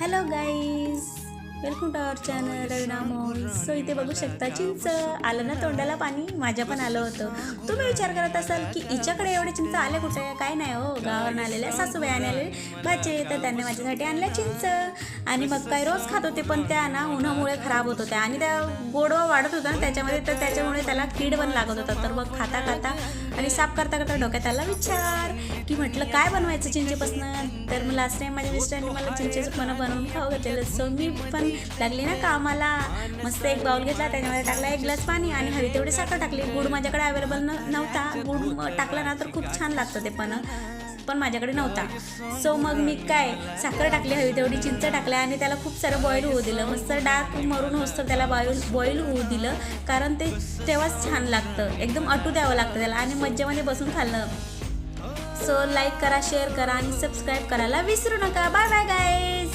Hello guys, welcome to our channel Raveena mall. So इथे बघू शकता चिंच आलं ना तोंडाला पाणी. माझ्या पण आलं होतं. तुम्ही विचार करत असाल की हिच्याकडे एवढे चिंच आले कुठे? काय नाही हो, गावावरून आलेल्या सासूबाई आलेले भाचे, तर त्यांनी माझ्यासाठी आणल्या चिंच. आणि मग काय रोज खात होते, पण त्या ना उन्हामुळे खराब होत होत्या आणि त्या गोडवा वाढत होता ना त्याच्यामध्ये, तर त्याच्यामुळे त्याला कीड पण लागत होता. तर मग खाता खाता आणि साफ करता करता डोक्यात आला विचार की म्हटलं काय बनवायचं चिंचेपासून. तर मग लास्ट टाइम माझ्या मिस्टरांनी मला चिंचेचं पण बनवून खाऊ घातलेलं. सो मी पण लागली ना कामाला. मस्त एक बाउल घेतला, त्याच्यामध्ये टाकला 1 ग्लास पाणी आणि हवी तेवढी साखर टाकली. गुड माझ्याकडे अवेलेबल नव्हता. गुड टाकला ना तर खूप छान लागतं ते, पण माझ्याकडे नव्हता. सो मग मी काय साखर टाकली, हवी तेवढी चिंच टाकल्या आणि त्याला खूप सारं बॉईल होऊ दिलं. मस्त डार्क मरून होतं त्याला बॉईल होऊ दिलं, कारण ते तेव्हाच छान लागतं. एकदम अटू द्यावं लागतं त्याला आणि मज्जेमध्ये बसून खाल्लं. सो लाईक करा, शेअर करा आणि सबस्क्राईब करायला विसरू नका. Bye bye guys.